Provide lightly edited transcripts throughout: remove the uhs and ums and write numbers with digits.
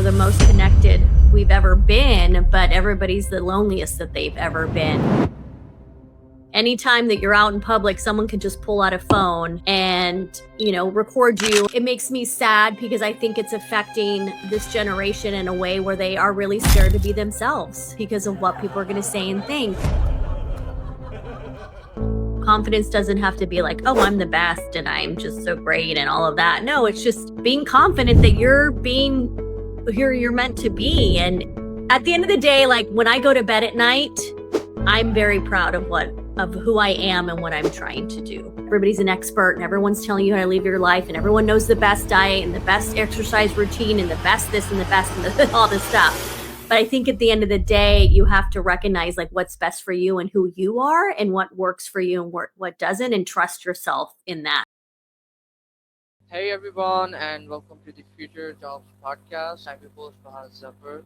the most connected we've ever been, but everybody's the loneliest that they've ever been. Anytime that you're out in public, someone can just pull out a phone and, record you. It makes me sad because I think it's affecting this generation in a way where they are really scared to be themselves because of what people are going to say and think. Confidence doesn't have to be like, oh, I'm the best and I'm just so great and all of that. No, it's just being confident that you're being who you're meant to be. And at the end of the day, like when I go to bed at night, I'm very proud of who I am and what I'm trying to do. Everybody's an expert and everyone's telling you how to live your life and everyone knows the best diet and the best exercise routine and the best this and the best and all this stuff. But I think at the end of the day, you have to recognize like what's best for you and who you are and what works for you and what doesn't, and trust yourself in that. Hey everyone, and welcome to the Future Jobs Podcast. I'm your host Fahad,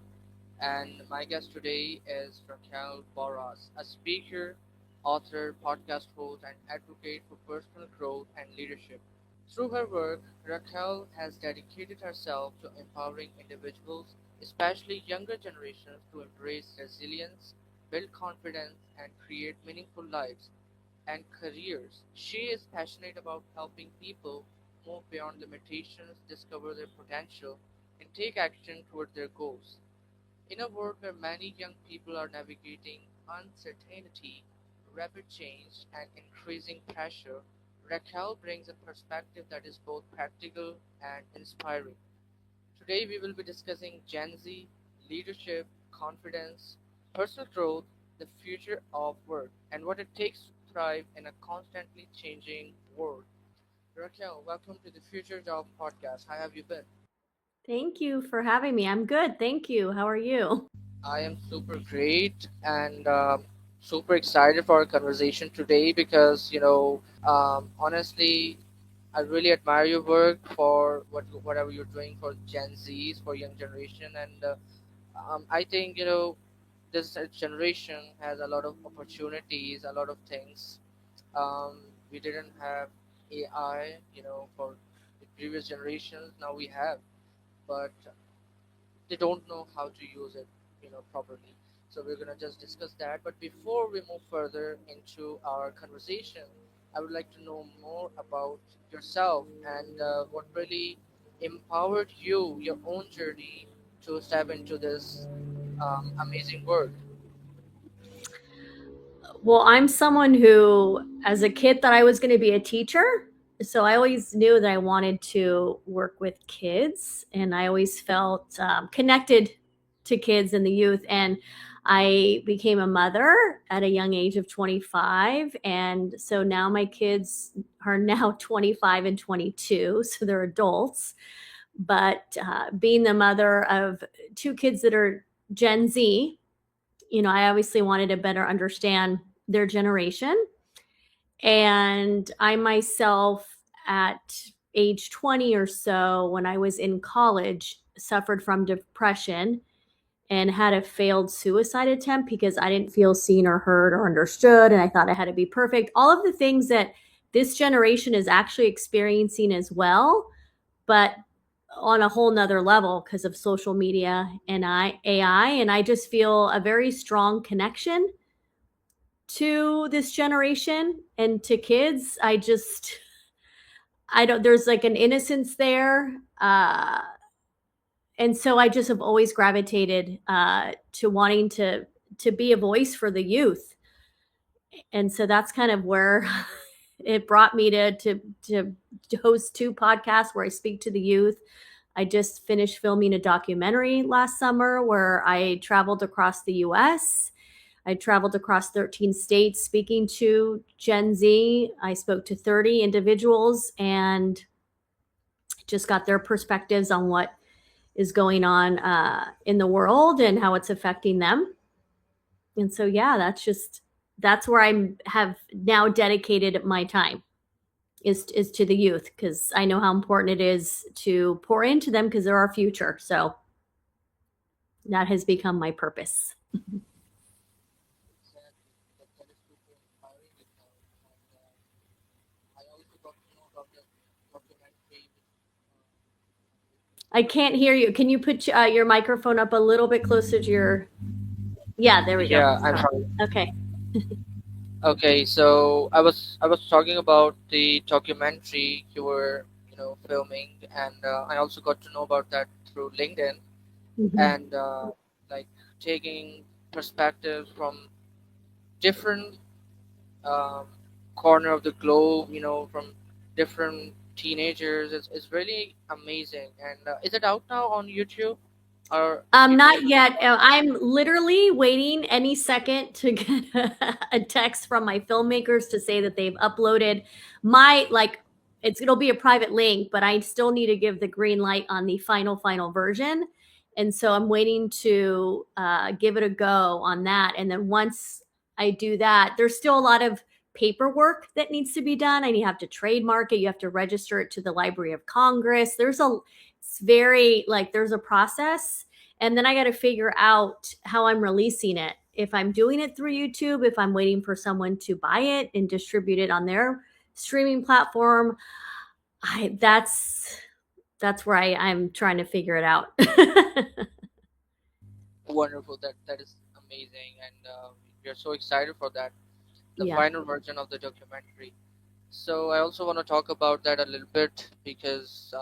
and my guest today is Raquel Borras, a speaker, author, podcast host, and advocate for personal growth and leadership. Through her work, Raquel has dedicated herself to empowering individuals, especially younger generations, to embrace resilience, build confidence, and create meaningful lives and careers. She is passionate about helping people move beyond limitations, discover their potential, and take action toward their goals. In a world where many young people are navigating uncertainty, rapid change, and increasing pressure, Raquel brings a perspective that is both practical and inspiring. Today, we will be discussing Gen Z, leadership, confidence, personal growth, the future of work, and what it takes to thrive in a constantly changing world. Raquel, welcome to the Future Job Podcast. How have you been? Thank you for having me. I'm good. Thank you. How are you? I am super great and super excited for our conversation today because, honestly, I really admire your work for whatever you're doing for Gen Zs, for young generation, and I think this generation has a lot of opportunities, a lot of things. We didn't have AI, for the previous generations. Now we have, but they don't know how to use it, properly. So we're gonna just discuss that. But before we move further into our conversation, I would like to know more about yourself and what really empowered you, your own journey to step into this amazing work. Well, I'm someone who, as a kid, thought I was going to be a teacher. So I always knew that I wanted to work with kids, and I always felt connected to kids and the youth. And I became a mother at a young age of 25. And so now my kids are now 25 and 22. So they're adults. But being the mother of two kids that are Gen Z, I obviously wanted to better understand their generation. And I myself, at age 20 or so, when I was in college, suffered from depression and had a failed suicide attempt because I didn't feel seen or heard or understood. And I thought I had to be perfect. All of the things that this generation is actually experiencing as well, but on a whole nother level because of social media and AI. And I just feel a very strong connection to this generation and to kids. I don't, there's like an innocence there. And so I just have always gravitated to wanting to be a voice for the youth. And so that's kind of where it brought me to host two podcasts where I speak to the youth. I just finished filming a documentary last summer where I traveled across the US. I traveled across 13 states speaking to Gen Z. I spoke to 30 individuals and just got their perspectives on what is going on in the world and how it's affecting them. And so, yeah, that's where I have now dedicated my time is to the youth, because I know how important it is to pour into them because they're our future. So that has become my purpose. Exactly. That is super inspiring, Raquel. And I also got to know about the documentary I can't hear you. Can you put your microphone up a little bit closer to your? Yeah, there we go. Yeah, I'm sorry. Okay. Okay, so I was talking about the documentary you were filming, and I also got to know about that through LinkedIn, Mhm. and like taking perspectives from different um, corner of the globe, from different teenagers. It's really amazing. And is it out now on YouTube, or it was Not on yet. Spotify? I'm literally waiting any second to get a text from my filmmakers to say that they've uploaded my like it'll be a private link, but I still need to give the green light on the final version. And so I'm waiting to give it a go on that. And then once I do that, there's still a lot of paperwork that needs to be done. And you have to trademark it, you have to register it to the Library of Congress. It's very like there's a process, and then I got to figure out how I'm releasing it. If I'm doing it through YouTube, if I'm waiting for someone to buy it and distribute it on their streaming platform, that's where I'm trying to figure it out. Wonderful. That is amazing, and we're so excited for that, the Yeah. final version of the documentary. So I also want to talk about that a little bit because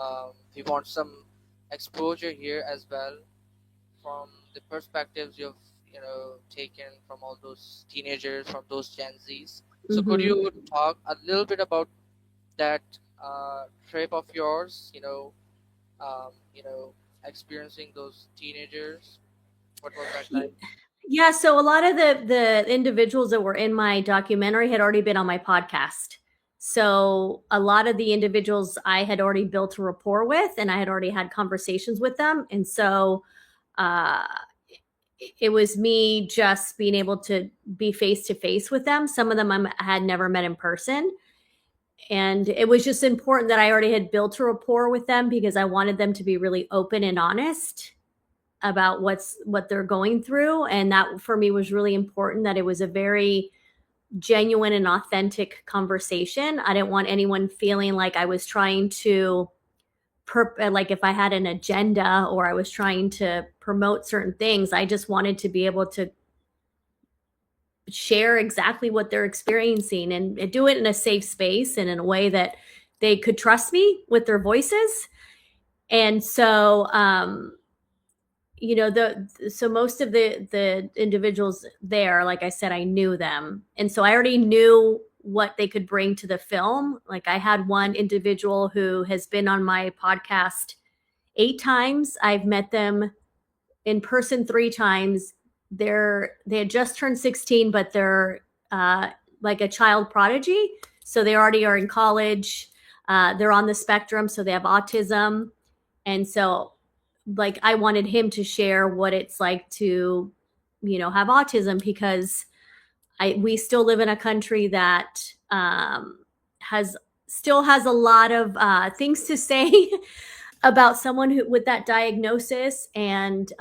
we want some exposure here as well from the perspectives you've taken from all those teenagers, from those Gen Zs. So could Hmm. you talk a little bit about that trip of yours? Experiencing those teenagers. What was that like? Yeah, so a lot of the individuals that were in my documentary had already been on my podcast. So a lot of the individuals I had already built a rapport with, and I had already had conversations with them. And so uh, it was me just being able to be face to face with them. Some of them I had never met in person. And it was just important that I already had built a rapport with them because I wanted them to be really open and honest about what they're going through. And that for me was really important, that it was a very genuine and authentic conversation. I didn't want anyone feeling like I was trying to like if I had an agenda or I was trying to promote certain things. I just wanted to be able to share exactly what they're experiencing and do it in a safe space and in a way that they could trust me with their voices. And so so most of the individuals there, like I said, I knew them, and so I already knew what they could bring to the film. Like I had one individual who has been on my podcast 8 times. I've met them in person 3 times. They had just turned 16, but they're like a child prodigy, so they already are in college. They're on the spectrum, so they have autism, and so like I wanted him to share what it's like to have autism, because I we still live in a country that has still has a lot of things to say about someone who with that diagnosis. And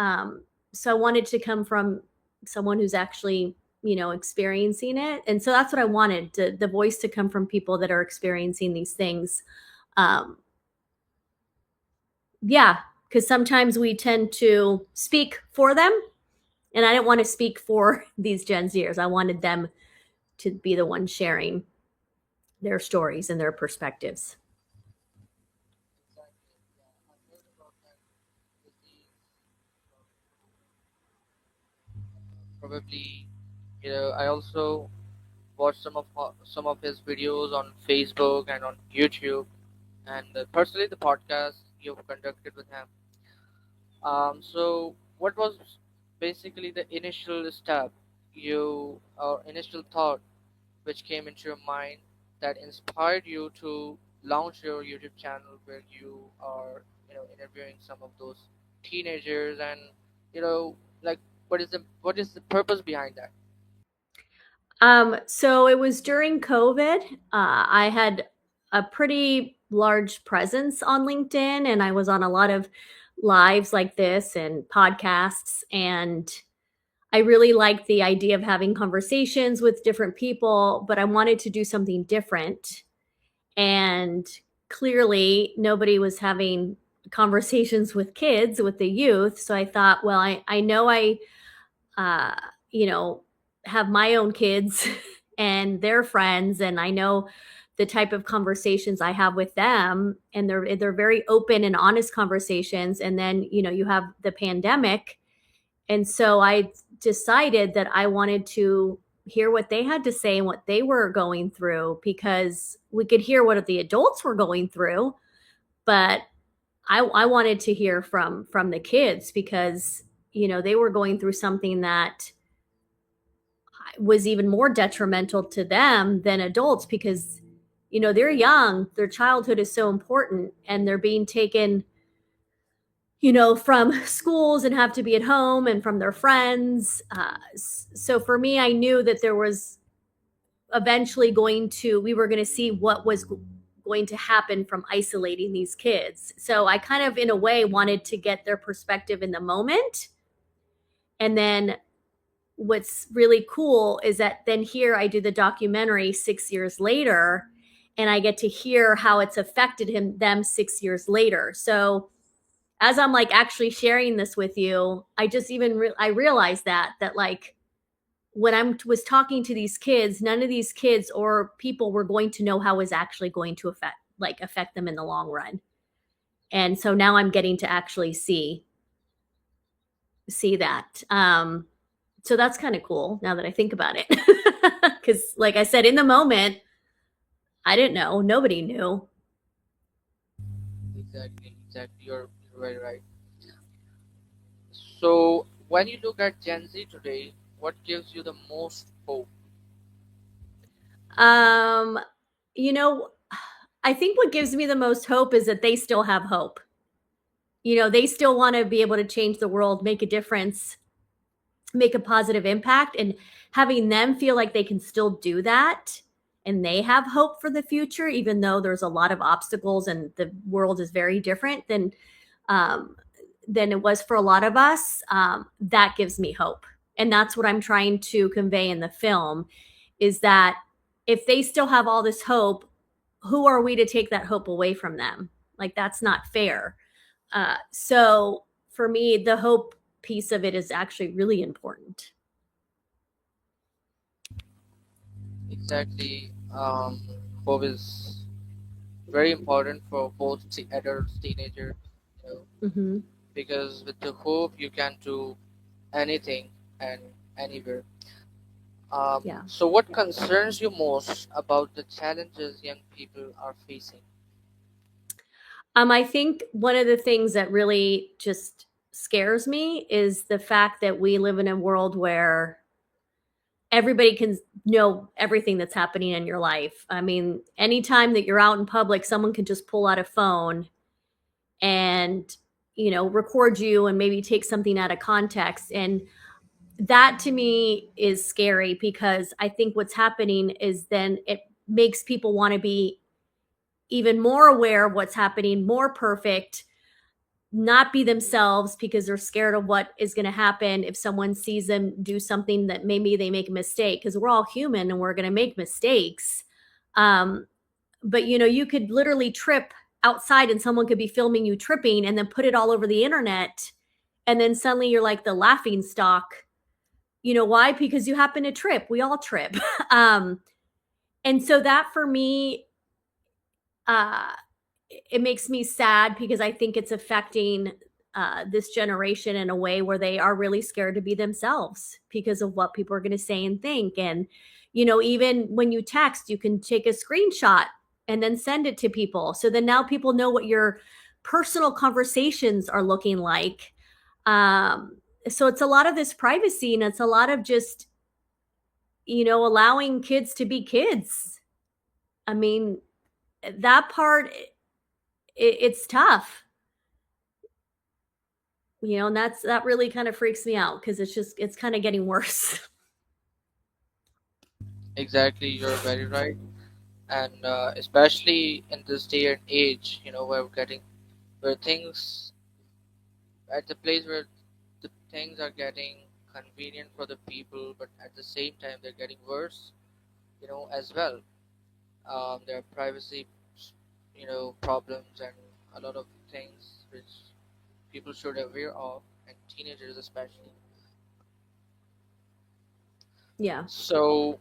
so I wanted to come from someone who's actually experiencing it. And so that's what I wanted, the voice to come from people that are experiencing these things. um, yeah, because sometimes we tend to speak for them, and I didn't want to speak for these Gen Zers. I wanted them to be the ones sharing their stories and their perspectives. Exactly. Yeah, I've heard about that disease. Probably, I also watched some of his videos on Facebook and on YouTube, and personally the podcast you've conducted with him. So what was basically the initial step, or initial thought which came into your mind that inspired you to launch your YouTube channel where you are, interviewing some of those teenagers, and like what is the purpose behind that? So it was during COVID. I had a pretty large presence on LinkedIn, and I was on a lot of lives like this and podcasts. And I really liked the idea of having conversations with different people, but I wanted to do something different. And clearly, nobody was having conversations with kids, with the youth. So I thought, well, I know uh, you know, have my own kids and their friends, and I know the type of conversations I have with them, and they're very open and honest conversations. And then you have the pandemic, and so I decided that I wanted to hear what they had to say and what they were going through, because we could hear what the adults were going through, but I wanted to hear from the kids, because they were going through something that was even more detrimental to them than adults, because they're young, their childhood is so important, and they're being taken from schools and have to be at home and from their friends. So for me, I knew that there was eventually we were going to see what was going to happen from isolating these kids. So I kind of, in a way, wanted to get their perspective in the moment. And then what's really cool is that then here I do the documentary 6 years later, and I get to hear how it's affected them 6 years later. So as I'm like actually sharing this with you, I just I realized that like when I was talking to these kids, none of these kids or people were going to know how it was actually going to affect them in the long run. And so now I'm getting to actually see that. So that's kind of cool now that I think about it. Because, like I said, in the moment, I didn't know. Nobody knew. Exactly, exactly. You're very right. So, when you look at Gen Z today, what gives you the most hope? Um, you know, I think what gives me the most hope is that they still have hope. They still want to be able to change the world, make a difference, make a positive impact, and having them feel like they can still do that, and they have hope for the future, even though there's a lot of obstacles and the world is very different um, than it was for a lot of us. That gives me hope, and that's what I'm trying to convey in the film, is that if they still have all this hope, who are we to take that hope away from them? Like, that's not fair. So for me, the hope piece of it is actually really important. Exactly. Hope is very important for both adults, teenagers, you know, Hmm. because with the hope you can do anything and anywhere. Yeah. So, what concerns you most about the challenges young people are facing? I think one of the things that really just scares me is the fact that we live in a world where everybody can know everything that's happening in your life. I mean, anytime that you're out in public, someone can just pull out a phone and, record you and maybe take something out of context. And that to me is scary, because I think what's happening is then it makes people want to be even more aware of what's happening, more perfect, not be themselves, because they're scared of what is going to happen if someone sees them do something that maybe they make a mistake, because we're all human and we're going to make mistakes. Um, but you could literally trip outside and someone could be filming you tripping and then put it all over the internet. And then suddenly you're like the laughing stock. Why? Because you happen to trip. We all trip. um, and so that for me, uh, it makes me sad, because I think it's affecting this generation in a way where they are really scared to be themselves because of what people are going to say and think. And, even when you text, you can take a screenshot and then send it to people. So then now people know what your personal conversations are looking like. Um, so it's a lot of this privacy, and it's a lot of just, allowing kids to be kids. I mean, that part, it's tough. And that really kind of freaks me out, because it's kind of getting worse. Exactly, you're very right. And especially in this day and age, where things at the place where the things are getting convenient for the people, but at the same time they're getting worse, as well. There are privacy, problems and a lot of things. which people should aware of, and teenagers especially. Yeah. So,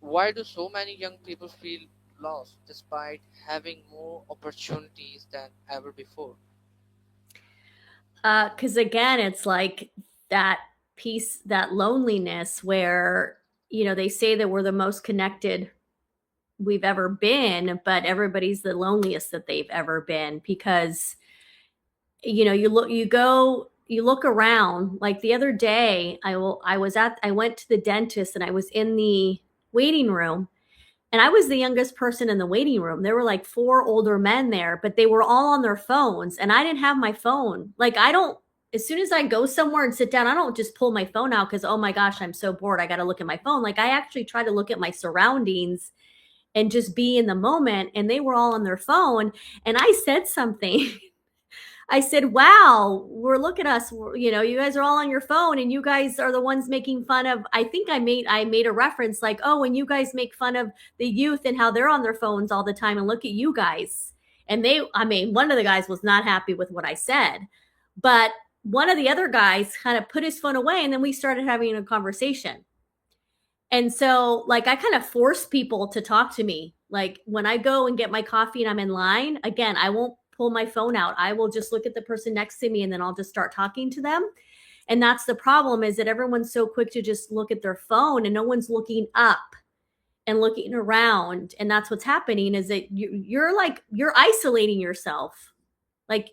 why do so many young people feel lost despite having more opportunities than ever before? Because again, it's like that piece, that loneliness where, they say that we're the most connected we've ever been, but everybody's the loneliest that they've ever been because, you look around. Like the other day, I went to the dentist and I was in the waiting room, and I was the youngest person in the waiting room. There were like four older men there, but they were all on their phones, and I didn't have my phone. Like, I don't, as soon as I go somewhere and sit down, I don't just pull my phone out because, oh my gosh, I'm so bored. I got to look at my phone. Like, I actually try to look at my surroundings and just be in the moment. And they were all on their phone. And I said something. I said, "Wow, look at us. You guys are all on your phone, and you guys are the ones making fun of." I think I made a reference like, "Oh, when you guys make fun of the youth and how they're on their phones all the time, and look at you guys." And I mean, one of the guys was not happy with what I said, but one of the other guys kind of put his phone away, and then we started having a conversation. And so, like, I kind of force people to talk to me. Like, when I go and get my coffee and I'm in line, again, I won't pull my phone out. I will just look at the person next to me and then I'll just start talking to them. And that's the problem, is that everyone's so quick to just look at their phone and no one's looking up and looking around. And that's what's happening, is that you're isolating yourself. Like,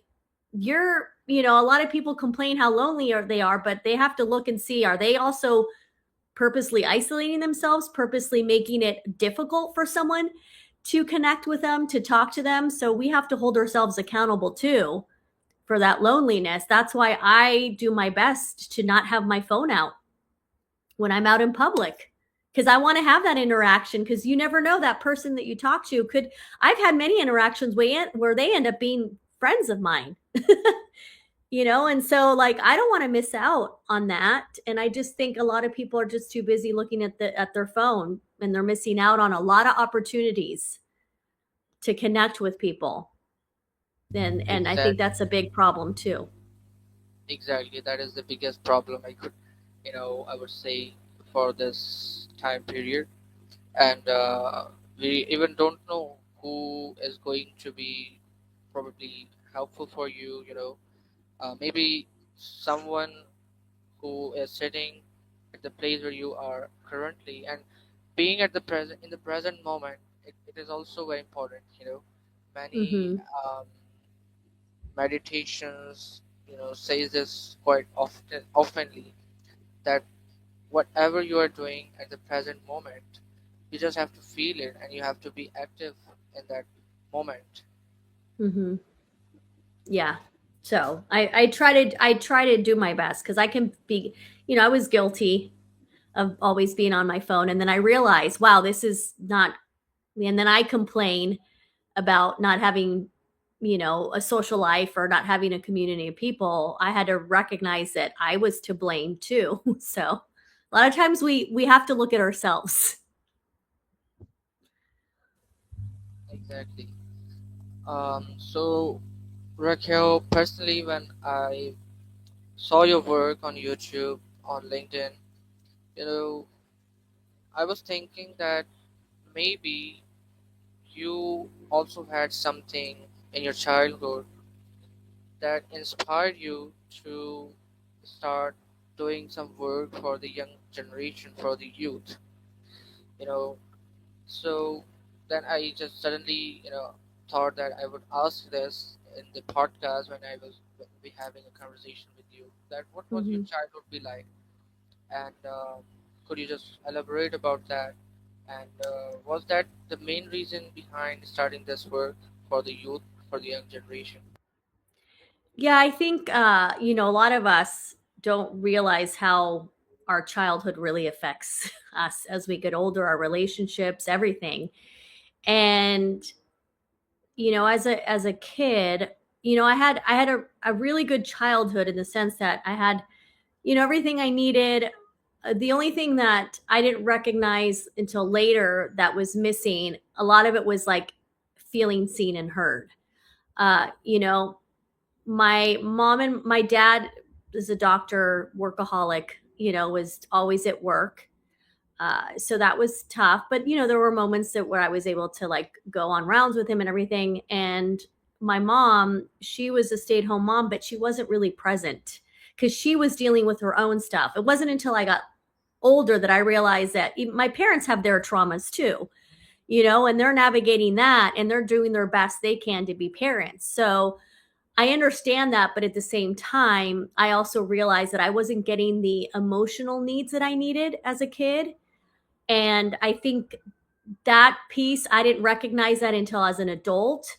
a lot of people complain how lonely they are, but they have to look and see, are they also purposely isolating themselves, purposely making it difficult for someone to connect with them, to talk to them? So we have to hold ourselves accountable too for that loneliness. That's why I do my best to not have my phone out when I'm out in public, because I want to have that interaction, because you never know, that person that you talk to could, I've had many interactions where they end up being friends of mine. And so, like, I don't want to miss out on that. And I just think a lot of people are just too busy looking at their phone, and they're missing out on a lot of opportunities to connect with people. And I think Exactly, that's a big problem too. exactly. That is the biggest problem I would say for this time period. And we even don't know who is going to be probably helpful for you. Maybe someone who is sitting at the place where you are currently, and being at the present in the present moment. It is also very important. Many Mhm. meditations says this quite oftenly, that whatever you are doing at the present moment, you just have to feel it and you have to be active in that moment. Mhm. Yeah. So I try to do my best, because I can be, I was guilty of always being on my phone, and then I realized, wow, this is not. And then I complain about not having, a social life, or not having a community of people. I had to recognize that I was to blame too. So a lot of times we have to look at ourselves. Exactly. So, Raquel, personally, when I saw your work on YouTube, on LinkedIn, you know, I was thinking that maybe you also had something in your childhood that inspired you to start doing some work for the young generation, for the youth. You know, so then I just suddenly, thought that I would ask this in the podcast when I was be having a conversation with you. That what was your Hmm. childhood be like, and could you just elaborate about that? And was that the main reason behind starting this work for the youth, for the young generation? Yeah, I think a lot of us don't realize how our childhood really affects us as we get older, our relationships, everything. And as a kid, I had a really good childhood, in the sense that I had, everything I needed. The only thing that I didn't recognize until later that was missing, a lot of it was like feeling seen and heard. Uh, you know, my mom and my dad is a doctor, workaholic, was always at work. So that was tough. But there were moments where I was able to like go on rounds with him and everything. And my mom, she was a stay-at-home mom, but she wasn't really present because she was dealing with her own stuff. It wasn't until I got older that I realized that my parents have their traumas too, and they're navigating that and they're doing their best they can to be parents. So I understand that, but at the same time, I also realized that I wasn't getting the emotional needs that I needed as a kid. And I think that piece, I didn't recognize that until as an adult,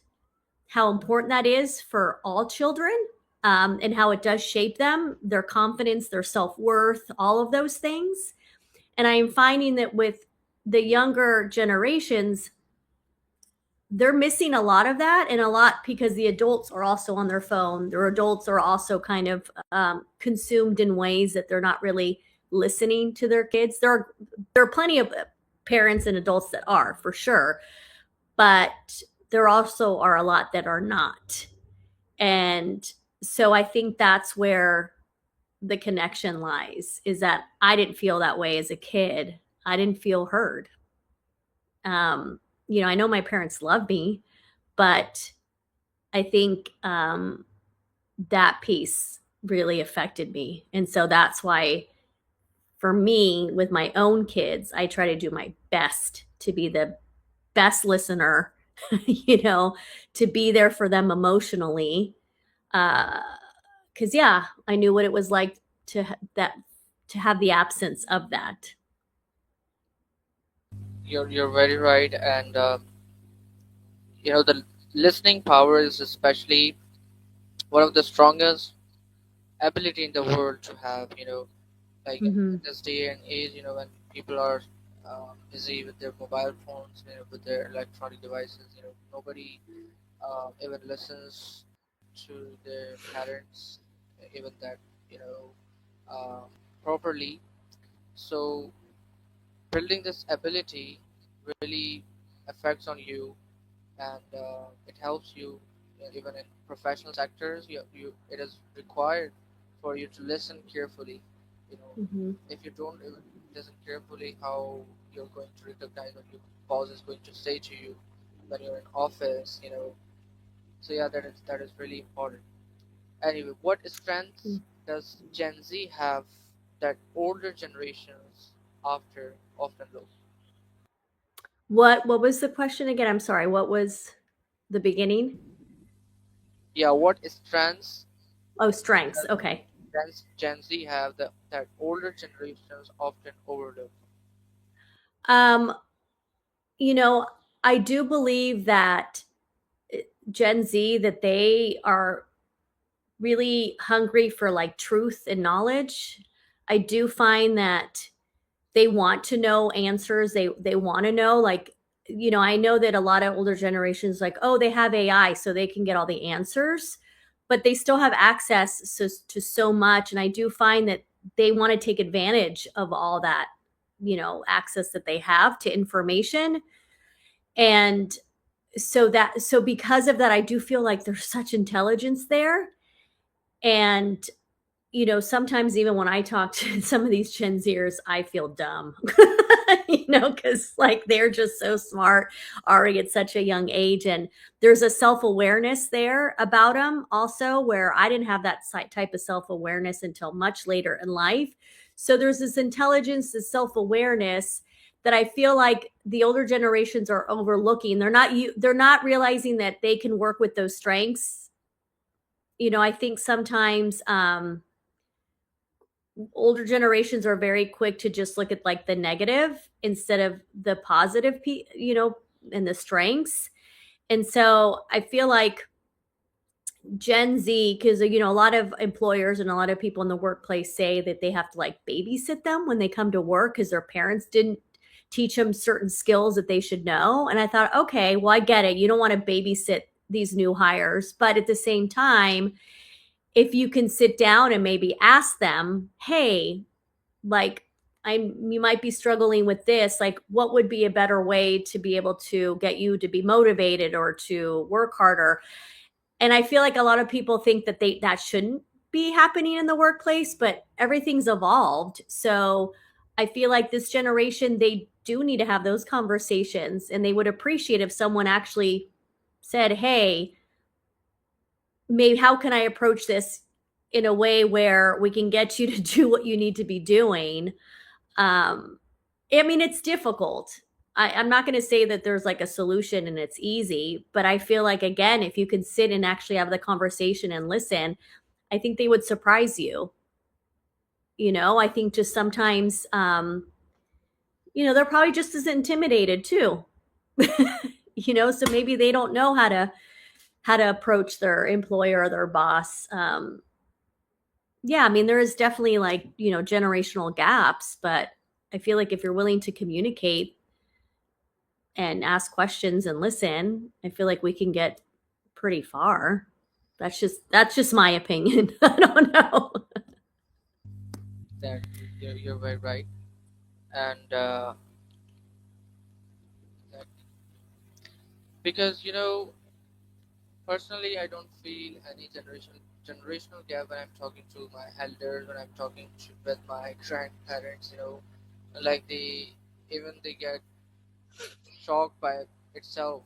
how important that is for all children, and how it does shape them, their confidence, their self worth, all of those things. And I am finding that with the younger generations, they're missing a lot of that, and a lot because the adults are also on their phone. Their adults are also kind of consumed in ways that they're not really listening to their kids. There are plenty of parents and adults that are, for sure, but there also are a lot that are not. And so I think that's where the connection lies, is that I didn't feel that way as a kid. I didn't feel heard. Um, I know my parents love me, but I think that piece really affected me. And so that's why, for me, with my own kids, I try to do my best to be the best listener, to be there for them emotionally. Because, yeah, I knew what it was like that to have the absence of that. You're very right, and the listening power is especially one of the strongest ability in the world to have. Like in Hmm. this day and age, when people are busy with their mobile phones, with their electronic devices, nobody even listens to their parents, even that, you know, um, properly. So building this ability really affects on you, and it helps you, even in professional sectors. It is required for you to listen carefully. You know, Hmm. if you don't even listen carefully, how you're going to recognize what your boss is going to say to you when you're in office. So yeah, that is really important. Anyway, what strengths does Gen Z have that older generations after often look? What was the question again? I'm sorry. What was the beginning? Yeah, what strengths Oh, strengths. does Okay. Gen Z have that older generations often overlook? Um, you know, I do believe that Gen Z, that they are really hungry for like truth and knowledge. I do find that they want to know answers. They want to know, like, I know that a lot of older generations, like, oh, they have AI so they can get all the answers, but they still have access to so much. And I do find that they want to take advantage of all that, access that they have to information. And so because of that, I do feel like there's such intelligence there. And sometimes even when I talk to some of these Gen Zers, I feel dumb, because like they're just so smart already at such a young age. And there's a self awareness there about them also, where I didn't have that type of self awareness until much later in life. So there's this intelligence, this self awareness that I feel like the older generations are overlooking. They're not realizing that they can work with those strengths. I think sometimes older generations are very quick to just look at like the negative instead of the positive, and the strengths. And so I feel like Gen Z, because a lot of employers and a lot of people in the workplace say that they have to like babysit them when they come to work because their parents didn't teach them certain skills that they should know. And I thought, okay, well, I get it. You don't want to babysit these new hires, but at the same time, if you can sit down and maybe ask them, hey, like, you might be struggling with this, like what would be a better way to be able to get you to be motivated or to work harder. And I feel like a lot of people think that that shouldn't be happening in the workplace, but everything's evolved. So I feel like this generation, they do need to have those conversations, and they would appreciate if someone actually said, hey, maybe how can I approach this in a way where we can get you to do what you need to be doing? um I mean, it's difficult. I'm not going to say that there's like a solution and it's easy, but I feel like, again, if you can sit and actually have the conversation and listen, I think they would surprise you. I think just sometimes, they're probably just as intimidated too. So maybe they don't know how to approach their employer or their boss. Yeah, I mean, there is definitely, like, generational gaps, but I feel like if you're willing to communicate and ask questions and listen, I feel like we can get pretty far. That's just my opinion. I don't know. That you're very right, and that, because personally, I don't feel any generational gap when I'm talking to my elders, when I'm talking with my grandparents. Like they get shocked by itself,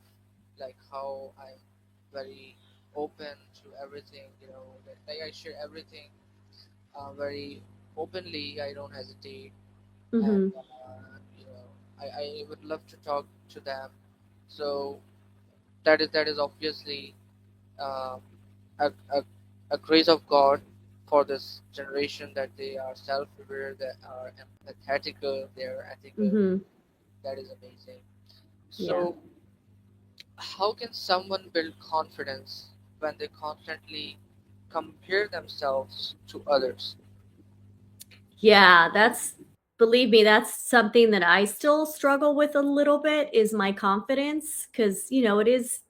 like how I'm very open to everything. Like I share everything very openly. I don't hesitate, and Hmm. I would love to talk to them. So that is obviously uh, a, a, a grace of God for this generation, that they are self-aware, that are empathetical, they are ethical. Hmm. That is amazing. Yeah. So, how can someone build confidence when they constantly compare themselves to others? Yeah, believe me, that's something that I still struggle with a little bit, is my confidence, cuz it is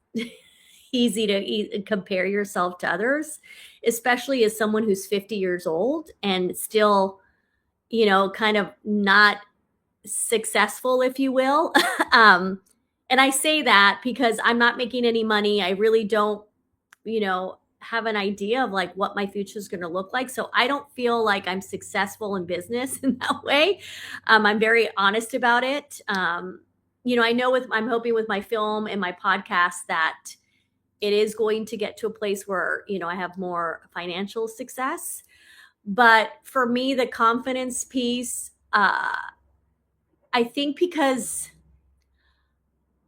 easy to compare yourself to others, especially as someone who's 50 years old and still, kind of not successful, if you will. um and I say that because I'm not making any money. I really don't, have an idea of like what my future is going to look like. So I don't feel like I'm successful in business in that way. I'm very honest about it. I know I'm hoping with my film and my podcast that it is going to get to a place where, I have more financial success. But for me, the confidence piece, I think because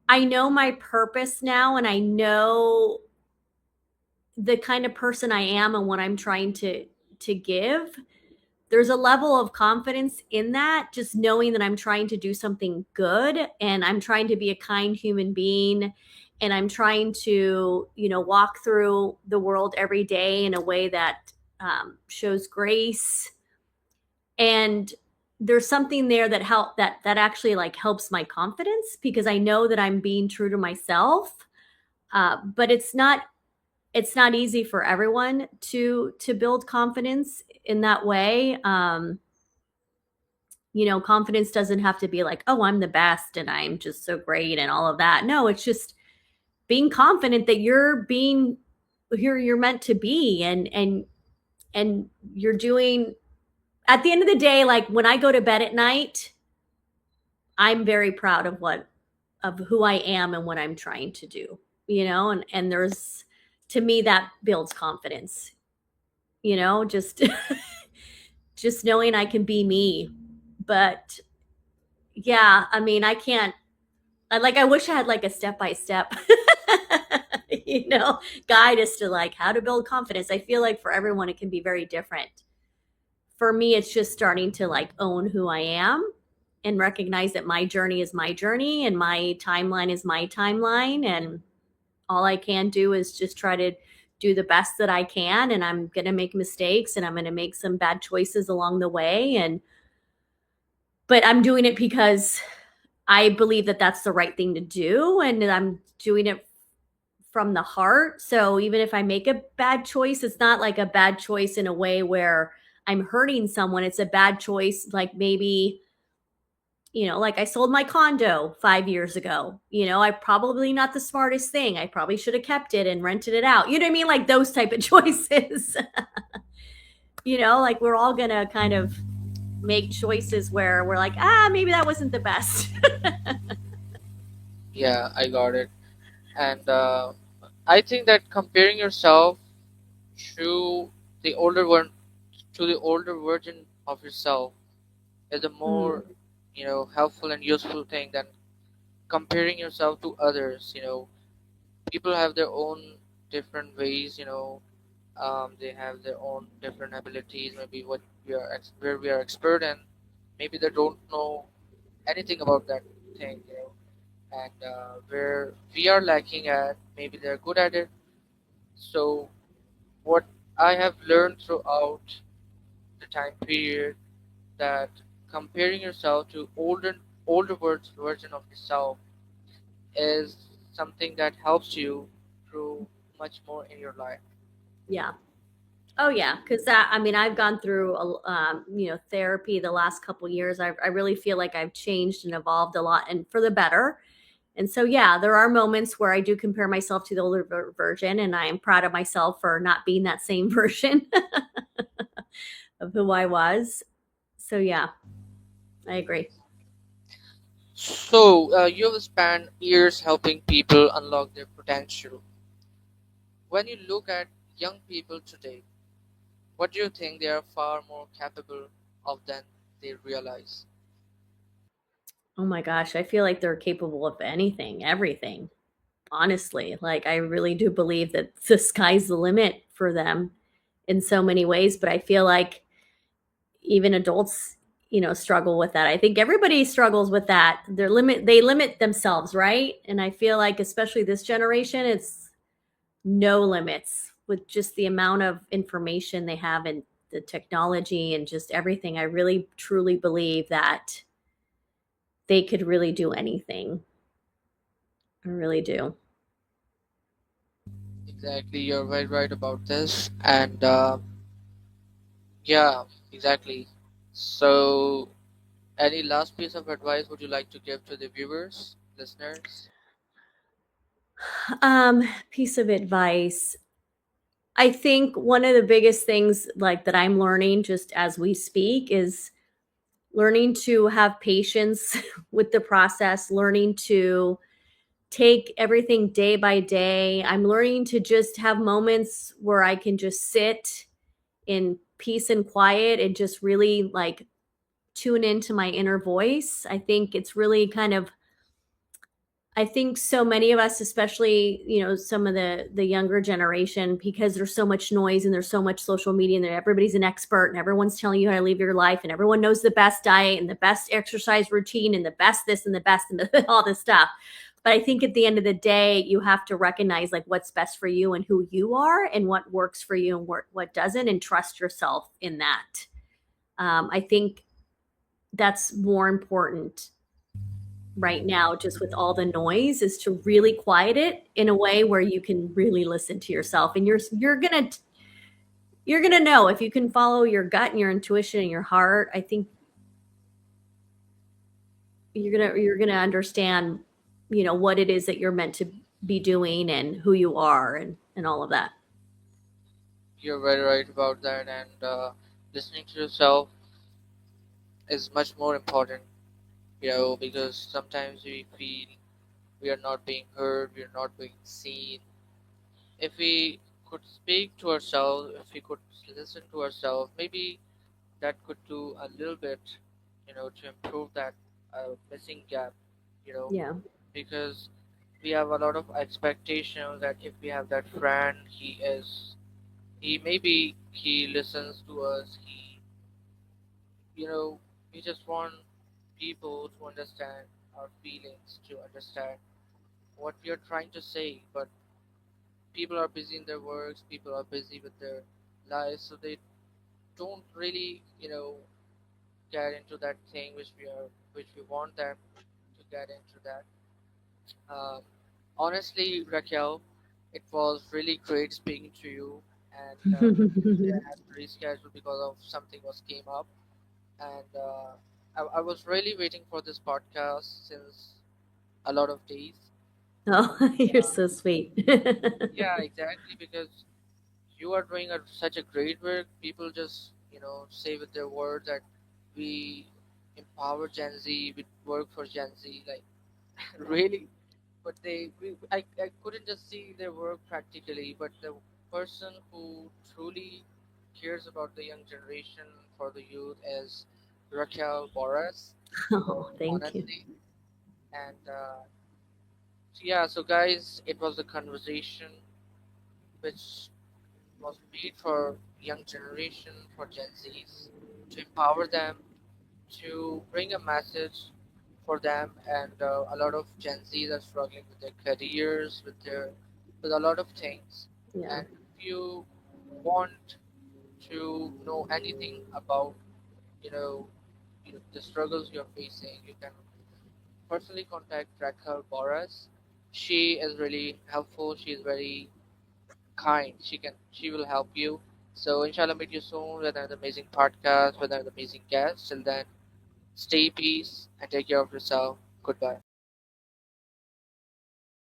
I know my purpose now, and I know the kind of person I am and what I'm trying to give. There's a level of confidence in that, just knowing that I'm trying to do something good, and I'm trying to be a kind human being, and I'm trying to, walk through the world every day in a way that shows grace. And there's something there that actually like helps my confidence, because I know that I'm being true to myself. But it's not easy for everyone to build confidence in that way. Confidence doesn't have to be like, oh, I'm the best and I'm just so great and all of that. No, it's just being confident that you're being here, you're meant to be, and you're doing, at the end of the day, like when I go to bed at night, I'm very proud of who I am and what I'm trying to do, and there's, to me, that builds confidence, just just knowing I can be me. But yeah, I mean, I can't, I wish I had like a step by step, guide as to like how to build confidence. I feel like for everyone it can be very different. For me, it's just starting to like own who I am and recognize that my journey is my journey and my timeline is my timeline, and all I can do is just try to do the best that I can, and I'm going to make mistakes and I'm going to make some bad choices along the way, and but I'm doing it because I believe that that's the right thing to do, and I'm doing it from the heart. So even if I make a bad choice, it's not like a bad choice in a way where I'm hurting someone. It's a bad choice, like maybe like I sold my condo 5 years ago. I probably not the smartest thing. I probably should have kept it and rented it out. You know what I mean? Like those type of choices. Like we're all gonna kind of make choices where we're like, maybe that wasn't the best. Yeah, I got it. And I think that comparing yourself to the older one, to the older version of yourself, is a more, Mm, helpful and useful thing than comparing yourself to others. People have their own different ways. They have their own different abilities. Maybe what where we are expert in, maybe they don't know anything about that thing. And where we are lacking at, maybe they're good at it. So what I have learned throughout the time period, that comparing yourself to older version of yourself is something that helps you through much more in your life. yeah. Oh yeah, because that. I mean, I've gone through therapy the last couple years. I really feel like I've changed and evolved a lot, and for the better. And so, yeah, there are moments where I do compare myself to the older version, and I am proud of myself for not being that same version of who I was. So, yeah, I agree. So you've spent years helping people unlock their potential. When you look at young people today, what do you think they are far more capable of than they realize? Oh my gosh, I feel like they're capable of anything, everything. Honestly, like I really do believe that the sky's the limit for them in so many ways. But I feel like even adults, struggle with that. I think everybody struggles with that. They limit themselves, right? And I feel like especially this generation, it's no limits with just the amount of information they have and the technology and just everything. I really truly believe that they could really do anything. I really do. Exactly, you're very right about this. And yeah, exactly. So, any last piece of advice would you like to give to the viewers, listeners? Piece of advice. I think one of the biggest things like that I'm learning just as we speak is learning to have patience with the process, learning to take everything day by day. I'm learning to just have moments where I can just sit in peace and quiet and just really like tune into my inner voice. I think it's really kind of I think so many of us, especially, some of the younger generation, because there's so much noise and there's so much social media and everybody's an expert and everyone's telling you how to live your life and everyone knows the best diet and the best exercise routine and the best this and the best and all this stuff. But I think at the end of the day, you have to recognize like what's best for you and who you are and what works for you and what doesn't, and trust yourself in that. I think that's more important right now, just with all the noise, is to really quiet it in a way where you can really listen to yourself, and you're gonna know if you can follow your gut and your intuition and your heart. I think you're gonna understand, what it is that you're meant to be doing and who you are and all of that. You're very right about that, and listening to yourself is much more important, because sometimes we feel we are not being heard, we are not being seen. If we could speak to ourselves, if we could listen to ourselves, maybe that could do a little bit, to improve that missing gap, you know, Yeah. because we have a lot of expectations that if we have that friend, he maybe he listens to us, you know, we just want people to understand our feelings, to understand what we are trying to say, but people are busy in their works, people are busy with their lives, so they don't really, get into that thing which we want them to get into that. Um, Honestly, Raquel, it was really great speaking to you, and today I had to reschedule because of something was came up, and I was really waiting for this podcast since a lot of days. Oh, you're Yeah, so sweet. yeah, exactly. Because you are doing such a great work. People just, say with their words that we empower Gen Z, we work for Gen Z. Like, really? But I couldn't just see their work practically, but the person who truly cares about the young generation for the youth is Raquel Borras. Oh, thank you. Honestly, and so yeah, so guys, it was a conversation which was made for young generation, for Gen Zs, to empower them, to bring a message for them. And a lot of Gen Zs are struggling with their careers, with a lot of things. Yeah. And if you want to know anything about, you know, the struggles you're facing, you can personally contact Raquel Borras. She is really helpful. She is very kind. She will help you. So inshallah, meet you soon with another amazing podcast with another amazing guest. Till then, stay peace and take care of yourself. Goodbye.